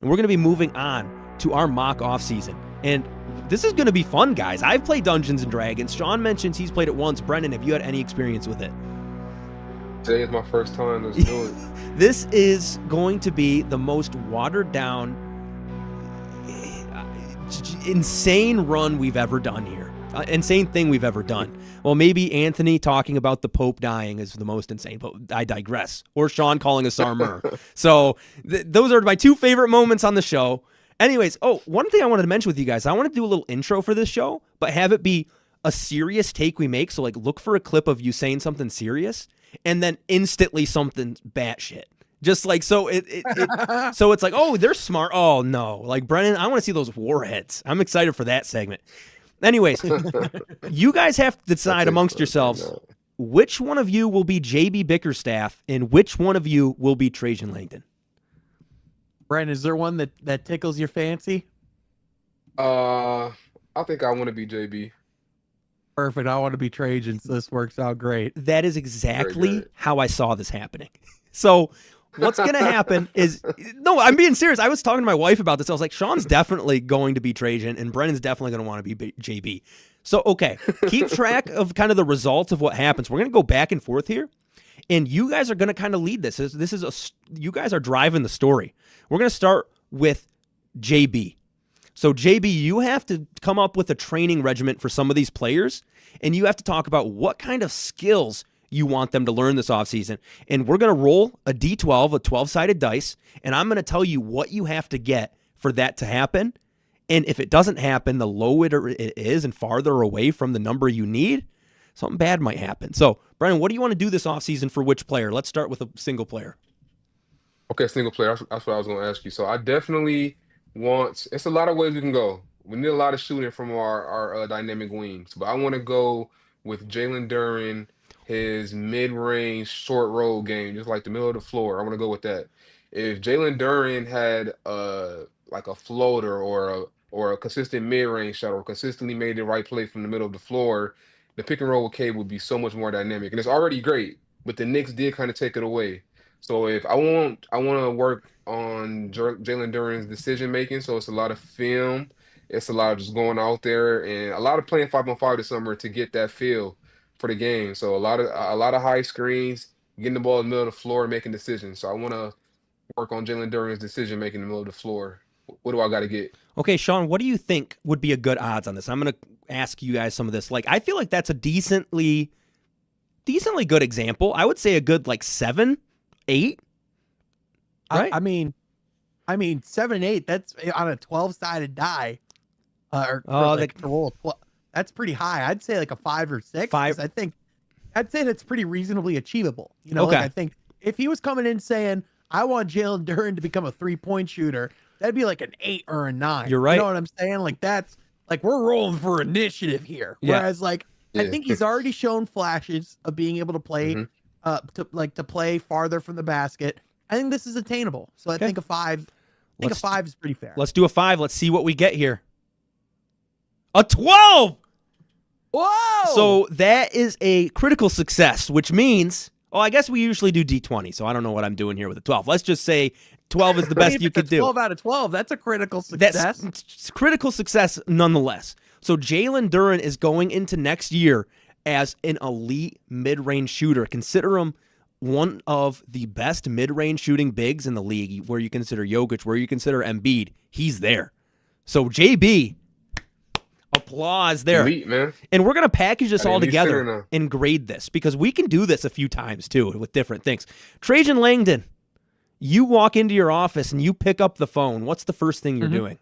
and we're going to be moving on to our mock offseason. And this is going to be fun, guys. I've played Dungeons & Dragons. Sean mentions he's played it once. Brennan, have you had any experience with it? Today is my first time. Let's do it. This is going to be the most watered down, insane run we've ever done here. Insane thing we've ever done. Well, maybe Anthony talking about the Pope dying is the most insane, but I digress. Or Sean calling us Sarmer. So those are my two favorite moments on the show. Anyways, one thing I wanted to mention with you guys, I want to do a little intro for this show, but have it be a serious take we make. So, like, look for a clip of you saying something serious, and then instantly something batshit. Just like, so so it's like, oh, they're smart. Oh, no. Like, Brennan, I want to see those warheads. I'm excited for that segment. Anyways, you guys have to decide amongst yourselves which one of you will be JB Bickerstaff and which one of you will be Trajan Langdon. Brennan, is there one that tickles your fancy? I think I want to be JB. Perfect. I want to be Trajan, so this works out great. That is exactly how I saw this happening. So what's going to happen is, no, I'm being serious. I was talking to my wife about this. I was like, Sean's definitely going to be Trajan, and Brennan's definitely going to want to be JB. So, okay, keep track of kind of the results of what happens. We're going to go back and forth here, and you guys are going to kind of lead this. You guys are driving the story. We're going to start with JB. So, JB, you have to come up with a training regimen for some of these players, and you have to talk about what kind of skills you want them to learn this offseason. And we're going to roll a D12, a 12-sided dice, and I'm going to tell you what you have to get for that to happen. And if it doesn't happen, the lower it is and farther away from the number you need, something bad might happen. So, Brennan, what do you want to do this offseason for which player? Let's start with a single player. Okay, single player. That's what I was going to ask you. So I definitely want, it's a lot of ways we can go. We need a lot of shooting from our dynamic wings, but I want to go with Jalen Duren, his mid-range short roll game, just like the middle of the floor. I want to go with that. If Jalen Duren had like a floater or a consistent mid-range shot or consistently made the right play from the middle of the floor, the pick and roll with Cade would be so much more dynamic. And it's already great, but the Knicks did kind of take it away. So if I want to work on Jalen Duren's decision making. So it's a lot of film. It's a lot of just going out there and a lot of playing 5-on-5 this summer to get that feel for the game. So a lot of high screens, getting the ball in the middle of the floor, and making decisions. So I want to work on Jalen Duren's decision making in the middle of the floor. What do I got to get? Okay, Sean, what do you think would be a good odds on this? I'm going to ask you guys some of this. Like, I feel like that's a decently good example. I would say a good 7, 8. Right? I mean 7 and 8. That's on a 12-sided die. To roll. That's pretty high. I'd say like a 5 or 6. 5. I'd say that's pretty reasonably achievable. Okay. I think if he was coming in saying, I want Jalen Duren to become a 3-point shooter, that'd be like an 8 or a 9. You're right. You know what I'm saying? Like, that's like, we're rolling for initiative here. Yeah. Whereas I think he's already shown flashes of being able to play, to play farther from the basket. I think this is attainable. So I think a 5. A 5 is pretty fair. Let's do a 5. Let's see what we get here. A 12! Whoa! So that is a critical success, which means, I guess we usually do D20, so I don't know what I'm doing here with a 12. Let's just say 12 is the best you could do. 12 out of 12, that's a critical success. That's critical success nonetheless. So Jalen Duren is going into next year as an elite mid-range shooter. Consider him one of the best mid-range shooting bigs in the league, where you consider Jokic, where you consider Embiid. He's there. So JB, applause there. Elite, man. And we're going to package this all together and grade this, because we can do this a few times too with different things. Trajan Langdon, you walk into your office and you pick up the phone. What's the first thing you're doing?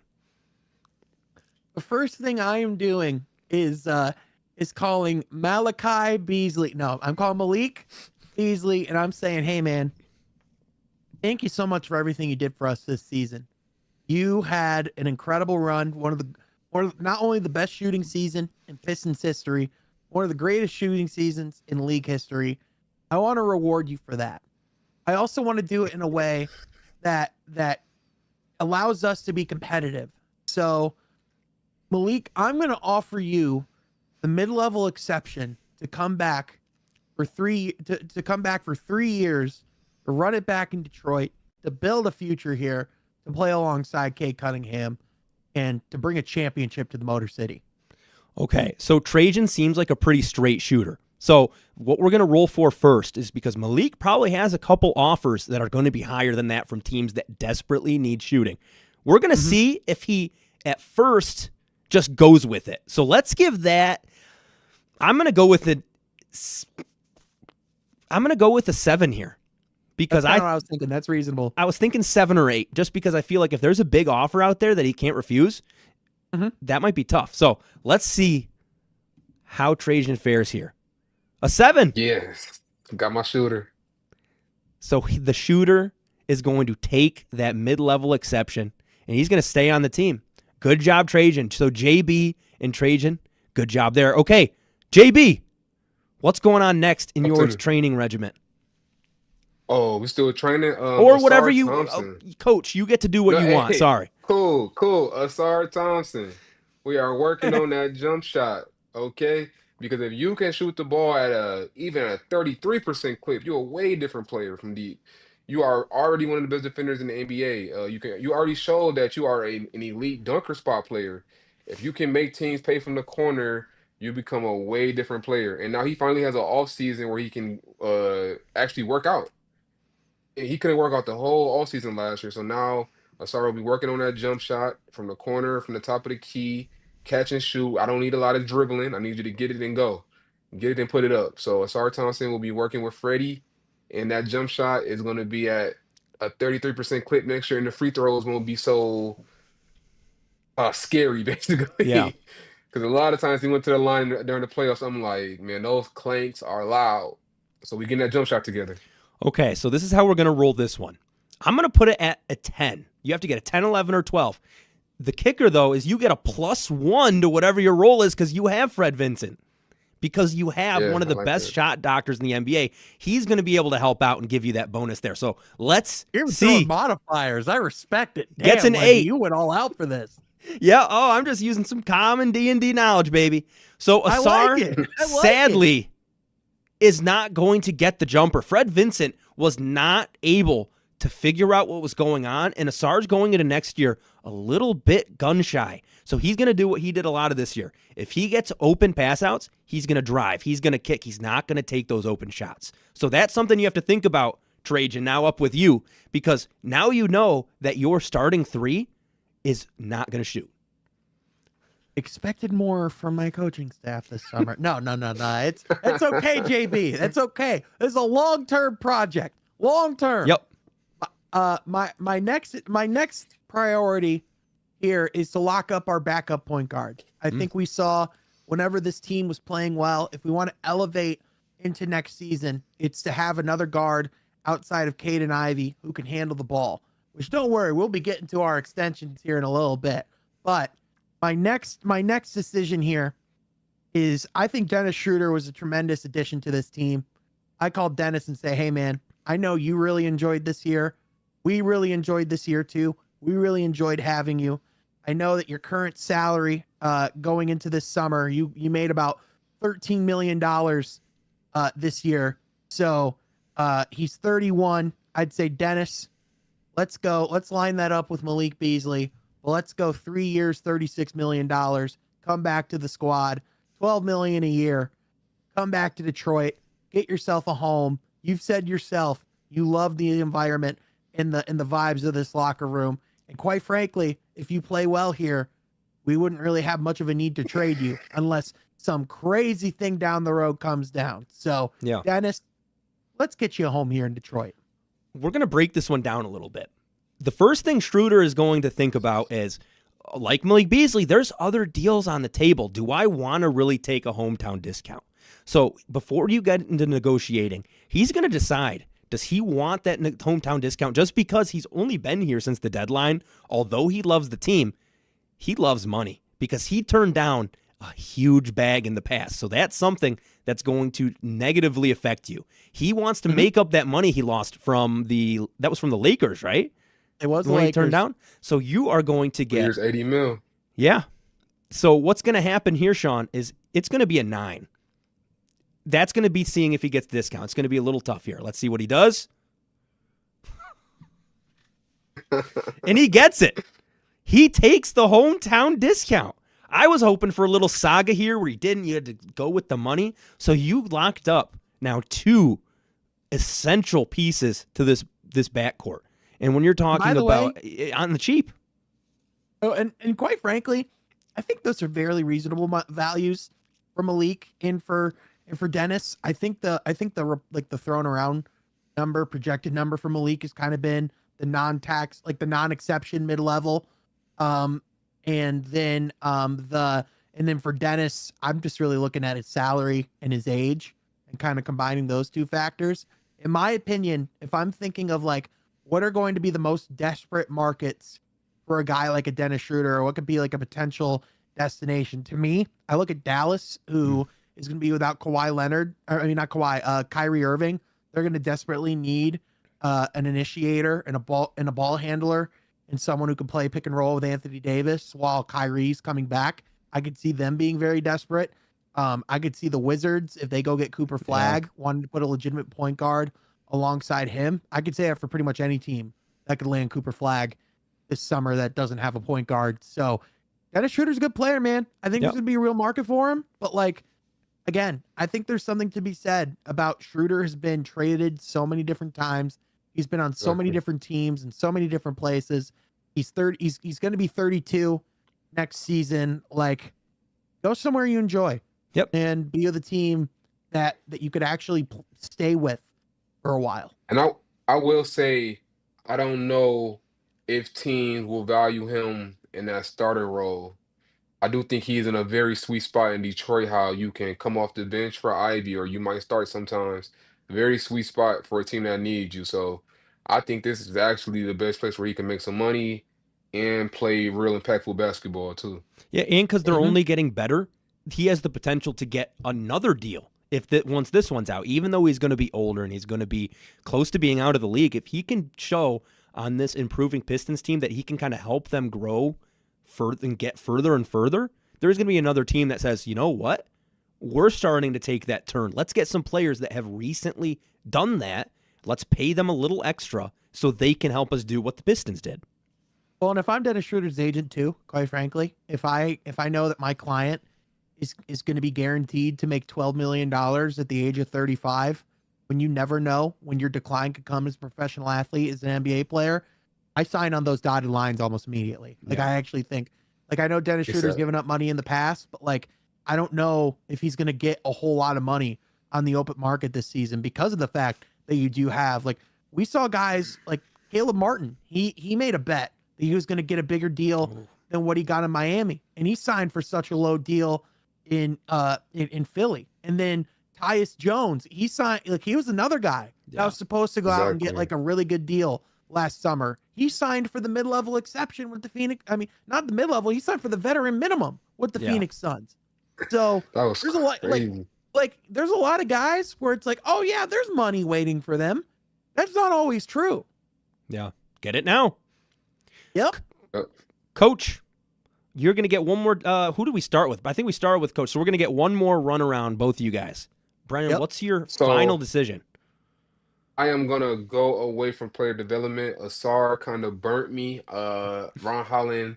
The first thing I am doing is calling Malachi Beasley. No, I'm calling Malik Beasley, and I'm saying, hey, man, thank you so much for everything you did for us this season. You had an incredible run, one of not only the best shooting season in Pistons history, one of the greatest shooting seasons in league history. I want to reward you for that. I also want to do it in a way that allows us to be competitive. So, Malik, I'm going to offer you the mid-level exception to come back for 3 years, to run it back in Detroit, to build a future here, to play alongside Cade Cunningham and to bring a championship to the Motor City. Okay, so Trajan seems like a pretty straight shooter. So what we're going to roll for first is because Malik probably has a couple offers that are going to be higher than that from teams that desperately need shooting. We're going to see if he, at first, just goes with it. So let's give that. I'm going to go with a 7 here because That's kinda what I was thinking. That's reasonable. I was thinking 7 or 8, just because I feel like if there's a big offer out there that he can't refuse, that might be tough. So let's see how Trajan fares here. A 7. Yes. Got my shooter. So the shooter is going to take that mid-level exception, and he's going to stay on the team. Good job, Trajan. So JB and Trajan, good job there. Okay, JB, what's going on next in your training regiment? Oh, we still training? Or whatever Asar you, Thompson. coach, you get to do what you want. Sorry. Cool. Asar Thompson. We are working on that jump shot, okay? Because if you can shoot the ball at even a 33% clip, you're a way different player from deep. You are already one of the best defenders in the NBA. You already showed that you are an elite dunker spot player. If you can make teams pay from the corner, you become a way different player. And now he finally has an off season where he can actually work out. He couldn't work out the whole all season last year. So now Asar will be working on that jump shot from the corner, from the top of the key, catch and shoot. I don't need a lot of dribbling. I need you to get it and go. Get it and put it up. So Asar Thompson will be working with Freddie, and that jump shot is going to be at a 33% clip next year, and the free throws won't be so scary, basically. Yeah. Because a lot of times he went to the line during the playoffs. I'm like, man, those clanks are loud. So we getting that jump shot together. Okay, so this is how we're going to roll this one. I'm going to put it at a 10. You have to get a 10, 11, or 12. The kicker, though, is you get a +1 to whatever your roll is because you have Fred Vincent. Because you have one of the best shot doctors in the NBA. He's going to be able to help out and give you that bonus there. So let's see. Modifiers. I respect it. Gets an 8. You went all out for this. Yeah. Oh, I'm just using some common D&D knowledge, baby. So Asar, sadly, is not going to get the jumper. Fred Vincent was not able to figure out what was going on, and Asar's going into next year a little bit gun shy. So he's going to do what he did a lot of this year. If he gets open pass outs, he's going to drive. He's going to kick. He's not going to take those open shots. So that's something you have to think about, Trajan, now up with you, because now you know that your starting 3 is not going to shoot. Expected more from my coaching staff this summer. No. It's okay, JB. That's okay. This is a long-term project. Long-term. Yep. My next priority here is to lock up our backup point guard. I think we saw whenever this team was playing well, if we want to elevate into next season, it's to have another guard outside of Cade and Ivy who can handle the ball. Which, don't worry, we'll be getting to our extensions here in a little bit. But my next decision here is I think Dennis Schroeder was a tremendous addition to this team. I called Dennis and say, hey, man, I know you really enjoyed this year. We really enjoyed this year, too. We really enjoyed having you. I know that your current salary going into this summer, you made about $13 million this year. So he's 31. I'd say, Dennis, let's go. Let's line that up with Malik Beasley. Well, let's go 3 years, $36 million. Come back to the squad, $12 million a year. Come back to Detroit. Get yourself a home. You've said yourself you love the environment and the vibes of this locker room. And quite frankly, if you play well here, we wouldn't really have much of a need to trade you unless some crazy thing down the road comes down. So, yeah, Dennis, let's get you a home here in Detroit. We're going to break this one down a little bit. The first thing Schroeder is going to think about is, like Malik Beasley, there's other deals on the table. Do I want to really take a hometown discount? So before you get into negotiating, he's going to decide, does he want that hometown discount just because he's only been here since the deadline? Although he loves the team, he loves money because he turned down a huge bag in the past. So that's something that's going to negatively affect you. He wants to make up that money he lost from the Lakers, right? It was the one he turned down. So you are going to get here's 80 mil. Yeah. So what's going to happen here, Sean, is it's going to be a 9. That's going to be seeing if he gets the discount. It's going to be a little tough here. Let's see what he does. And he gets it. He takes the hometown discount. I was hoping for a little saga here where he didn't. You had to go with the money. So you locked up now 2 essential pieces to this backcourt. And when you're talking about on the cheap. Oh, and quite frankly, I think those are very reasonable values for Malik and for Dennis. I think the thrown around number, projected number for Malik has kind of been the non-tax, like the non-exception mid-level. And then for Dennis, I'm just really looking at his salary and his age and kind of combining those 2 factors. In my opinion, if I'm thinking of like what are going to be the most desperate markets for a guy like a Dennis Schroeder, or what could be like a potential destination, to me, I look at Dallas, who is going to be without Kawhi Leonard. Not Kawhi, Kyrie Irving. They're going to desperately need an initiator and a ball handler and someone who can play pick and roll with Anthony Davis while Kyrie's coming back. I could see them being very desperate. I could see the Wizards, if they go get Cooper Flag, wanting to put a legitimate point guard alongside him. I could say that for pretty much any team that could land Cooper Flag this summer that doesn't have a point guard. So Dennis Schroeder's a good player, man. I think there's going to be a real market for him. But like, again, I think there's something to be said about Schroeder has been traded so many different times. He's been on so many different teams and so many different places. He's going to be 32 next season. Like, go somewhere you enjoy. Yep. And be with a team that you could actually stay with for a while. And I will say, I don't know if teams will value him in that starter role. I do think he's in a very sweet spot in Detroit, how you can come off the bench for Ivy, or you might start sometimes. Very sweet spot for a team that needs you. So I think this is actually the best place where he can make some money and play real impactful basketball too. Yeah, and because they're only getting better, he has the potential to get another deal once this one's out. Even though he's going to be older and he's going to be close to being out of the league, if he can show on this improving Pistons team that he can kind of help them grow further and get further and further, there's going to be another team that says, you know what? We're starting to take that turn. Let's get some players that have recently done that. Let's pay them a little extra so they can help us do what the Pistons did. Well, and if I'm Dennis Schroeder's agent too, quite frankly, if I know that my client is going to be guaranteed to make $12 million at the age of 35, when you never know when your decline could come as a professional athlete, as an NBA player, I sign on those dotted lines almost immediately. Like, I actually think, like, I know Dennis Schroeder's given up money in the past, but like, I don't know if he's going to get a whole lot of money on the open market this season because of the fact that you do have, like, we saw guys like Caleb Martin. He made a bet that he was going to get a bigger deal than what he got in Miami, and he signed for such a low deal in Philly. And then Tyus Jones, he signed, like, he was another guy that was supposed to go out and get like a really good deal last summer. He signed for the mid-level exception with the Phoenix. I mean, not the mid-level. He signed for the veteran minimum with the Phoenix Suns. So there's a lot, like there's a lot of guys where it's like, oh yeah, there's money waiting for them. That's not always true. Yeah. Get it now. Yep. Coach, you're going to get one more. Who do we start with? I think we started with Coach. So we're going to get one more run around, both of you guys. Brennan, what's your final decision? I am going to go away from player development. Asar kind of burnt me. Ron Holland,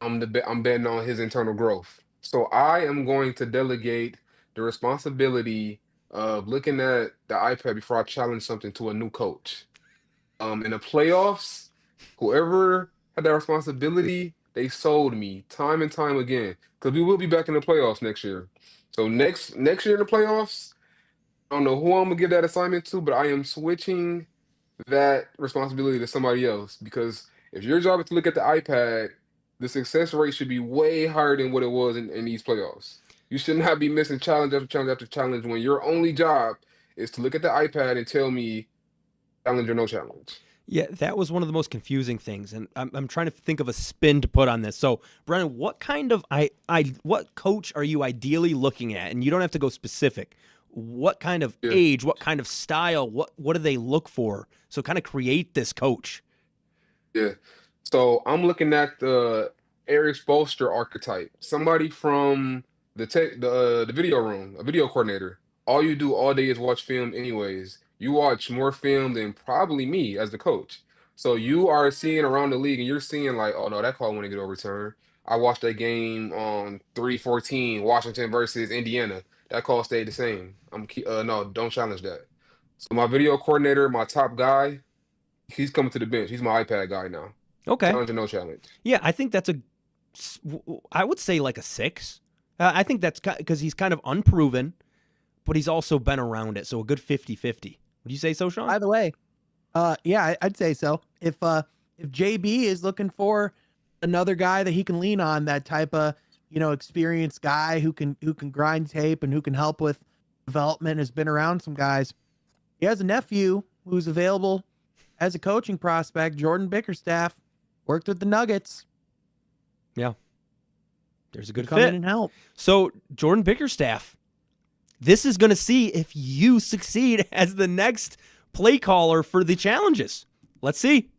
I'm betting on his internal growth. So I am going to delegate the responsibility of looking at the iPad before I challenge something to a new coach. In the playoffs, whoever had that responsibility, they sold me time and time again, because we will be back in the playoffs next year. So next year in the playoffs, I don't know who I'm gonna give that assignment to, but I am switching that responsibility to somebody else, because if your job is to look at the iPad, the success rate should be way higher than what it was in these playoffs. You should not be missing challenge after challenge after challenge when your only job is to look at the iPad and tell me challenge or no challenge. Yeah, that was one of the most confusing things, and I'm trying to think of a spin to put on this. So, Brennan, what kind of what coach are you ideally looking at? And you don't have to go specific. What kind of age? What kind of style? What do they look for? So, kind of create this coach. Yeah. So I'm looking at the Eric Spoelstra archetype. Somebody from the video room, a video coordinator. All you do all day is watch film anyways. You watch more film than probably me as the coach. So you are seeing around the league, and you're seeing like, oh no, that call want to get overturned. I watched that game on 3-14, Washington versus Indiana. That call stayed the same. No, don't challenge that. So my video coordinator, my top guy, he's coming to the bench. He's my iPad guy now. Okay. Challenge or no challenge. Yeah, I think that's I would say like a 6. I think that's because he's kind of unproven, but he's also been around it. So a good 50-50. Would you say so, Sean? By the way, yeah, I'd say so. If JB is looking for another guy that he can lean on, that type of, experienced guy who can grind tape and who can help with development, has been around some guys. He has a nephew who's available as a coaching prospect, Jordan Bickerstaff, worked with the Nuggets. Yeah. There's a good Come fit. in and help. So Jordan Bickerstaff, this is going to see if you succeed as the next play caller for the challenges. Let's see.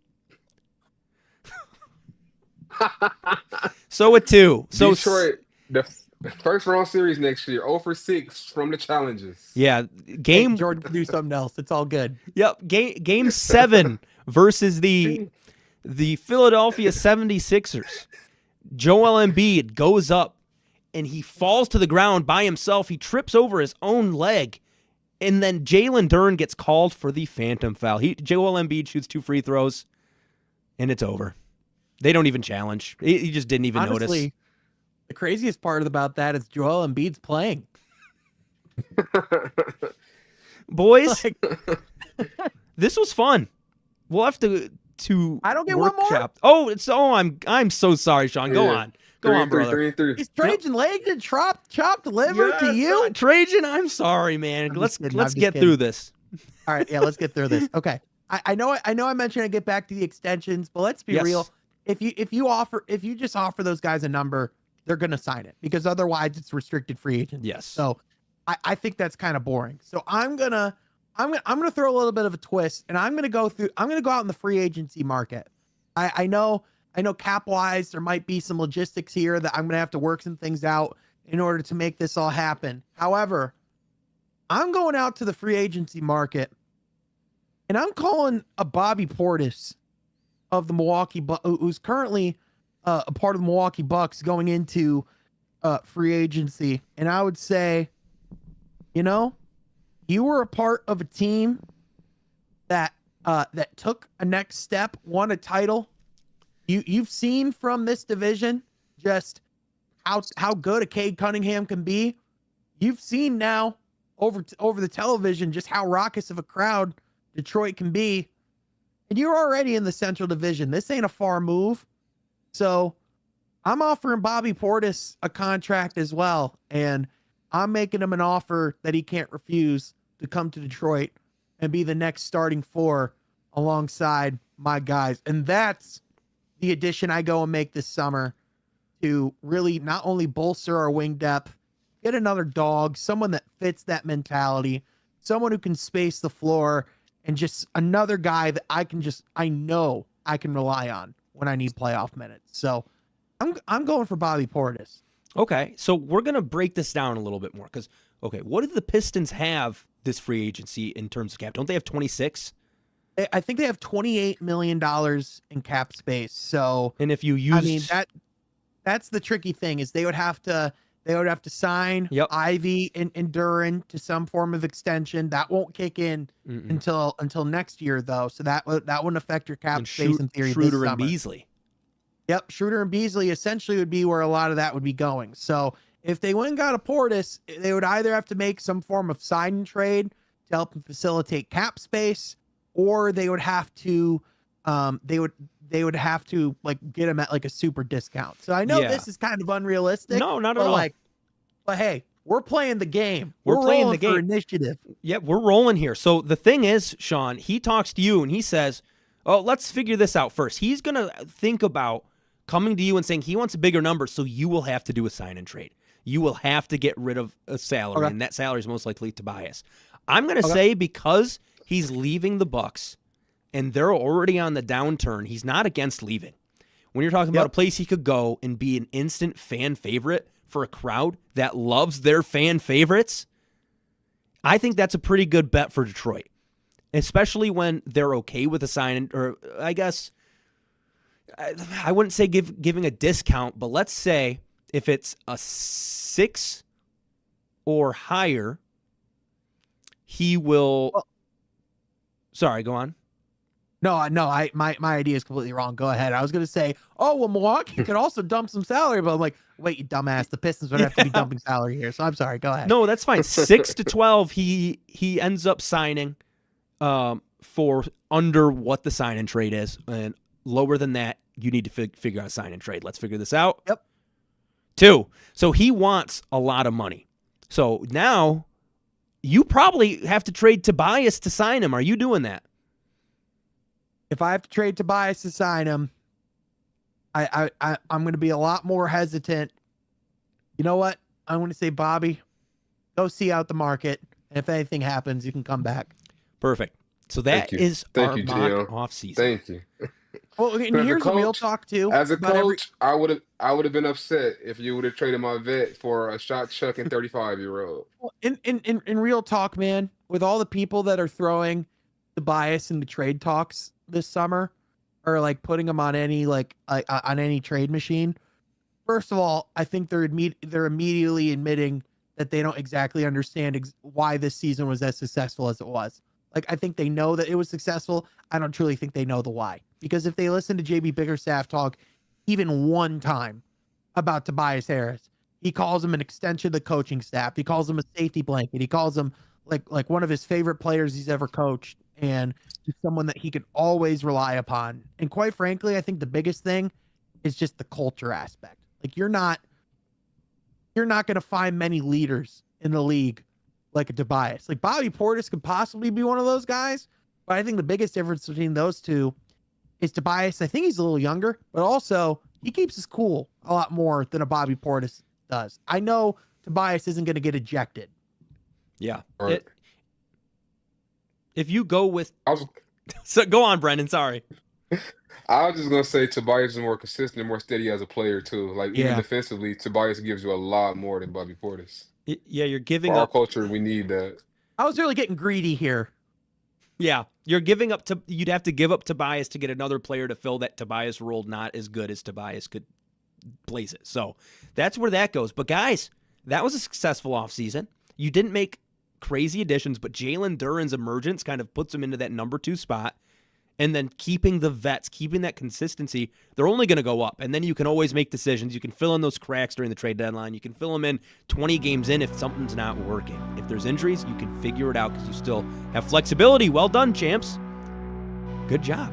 So a 2. So Detroit, the first round series next year, 0-for-6 from the challenges. yeah, Hey, Jordan can do something else. It's all good. Yep, game 7 versus the Philadelphia 76ers. Joel Embiid goes up and he falls to the ground by himself. He trips over his own leg. And then Jalen Duren gets called for the phantom foul. Joel Embiid shoots 2 free throws, and it's over. They don't even challenge. He just didn't even Honestly, notice. the craziest part about that is Joel Embiid's playing. Boys, Like, this was fun. We'll have to I don't get one more? I'm so sorry, Sean. Go on. Go on, brother. 3-3. Is Trajan legged and chopped liver to you? Trajan, I'm sorry, man. I'm Let's just kidding. let's I'm just get kidding. through this. All right, yeah, let's get through this. Okay. I know I mentioned I get back to the extensions, but let's be Yes. real. If you just offer those guys a number, they're gonna sign it, because otherwise it's restricted free agent. Yes. So I think that's kind of boring. So I'm gonna throw a little bit of a twist, and I'm gonna go out in the free agency market. I know cap wise there might be some logistics here that I'm gonna have to work some things out in order to make this all happen. However, I'm going out to the free agency market, and I'm calling a Bobby Portis of the who's currently a part of the Milwaukee Bucks going into free agency. And I would say, you were a part of a team that took a next step, won a title. You've seen from this division just how good a Cade Cunningham can be. You've seen now over the television just how raucous of a crowd Detroit can be. And you're already in the Central Division. This ain't a far move. So I'm offering Bobby Portis a contract as well. And I'm making him an offer that he can't refuse to come to Detroit and be the next starting 4 alongside my guys. And that's the addition I go and make this summer to really not only bolster our wing depth, get another dog, someone that fits that mentality, someone who can space the floor, and just another guy that I know I can rely on when I need playoff minutes. So I'm going for Bobby Portis. Okay, so we're going to break this down a little bit more because, what do the Pistons have this free agency in terms of cap? Don't they have 26? I think they have $28 million in cap space. So, and if you use, that's the tricky thing is they would have to sign Ivy and Duren to some form of extension. That won't kick in until next year though. So that wouldn't affect your cap space in theory. Schroeder and Beasley. Yep, Schroeder and Beasley essentially would be where a lot of that would be going. So if they went and got a Portis, they would either have to make some form of sign and trade to help them facilitate cap space, or they would have to they would have to like get him at like a super discount. So I know this is kind of unrealistic. No, not at all. But hey, we're playing the game. We're playing the game for initiative. Yeah, we're rolling here. So the thing is, Sean, he talks to you and he says, "Oh, let's figure this out first." He's gonna think about coming to you and saying he wants a bigger number, so you will have to do a sign and trade. You will have to get rid of a salary, and that salary is most likely Tobias. I'm gonna say because he's leaving the Bucks and they're already on the downturn, he's not against leaving. When you're talking about a place he could go and be an instant fan favorite for a crowd that loves their fan favorites, I think that's a pretty good bet for Detroit. especially when they're okay with a sign, or I guess I wouldn't say giving a discount, but let's say if it's a 6 or higher, he will. Well, sorry, go on. No, my idea is completely wrong. Go ahead. I was gonna say, oh well, Milwaukee could also dump some salary, but I'm like, wait, you dumbass, the Pistons would have to be dumping salary here. So I'm sorry. Go ahead. No, that's fine. 6 to 12, he ends up signing for under what the sign and trade is, and lower than that, you need to figure out a sign and trade. Let's figure this out. Yep. 2. So he wants a lot of money. So now you probably have to trade Tobias to sign him. Are you doing that? If I have to trade Tobias to sign him, I'm going to be a lot more hesitant. You know what? I'm going to say, Bobby, go see out the market. And if anything happens, you can come back. Perfect. So that is our mock offseason. Thank you. Well, and here's the real talk too. As a coach, I would have been upset if you would have traded my vet for a shot chucking 35-year-old. Well, in real talk, man, with all the people that are throwing the bias in the trade talks this summer, or like putting them on any on any trade machine. First of all, I think they're immediately admitting that they don't exactly understand why this season was as successful as it was. Like, I think they know that it was successful. I don't truly think they know the why. Because if they listen to JB Bickerstaff talk even one time about Tobias Harris, he calls him an extension of the coaching staff. He calls him a safety blanket. He calls him like one of his favorite players he's ever coached, and he's someone that he can always rely upon. And quite frankly, I think the biggest thing is just the culture aspect. Like, you're not going to find many leaders in the league like a Tobias. Like, Bobby Portis could possibly be one of those guys, but I think the biggest difference between those two is Tobias. I think he's a little younger, but also he keeps his cool a lot more than a Bobby Portis does. I know Tobias isn't going to get ejected. Yeah. Right. If you go with... So go on, Brennan. Sorry. I was just going to say Tobias is more consistent and more steady as a player, too. Like, even defensively, Tobias gives you a lot more than Bobby Portis. Yeah, you're giving For up... our culture, we need that. I was really getting greedy here. Yeah, you're giving up to... You'd have to give up Tobias to get another player to fill that Tobias role not as good as Tobias could place it. So that's where that goes. But guys, that was a successful offseason. You didn't make crazy additions, but Jalen Duren's emergence kind of puts him into that number 2 spot. And then keeping the vets, keeping that consistency, they're only going to go up. And then you can always make decisions. You can fill in those cracks during the trade deadline. You can fill them in 20 games in if something's not working. If there's injuries, you can figure it out because you still have flexibility. Well done, champs. Good job.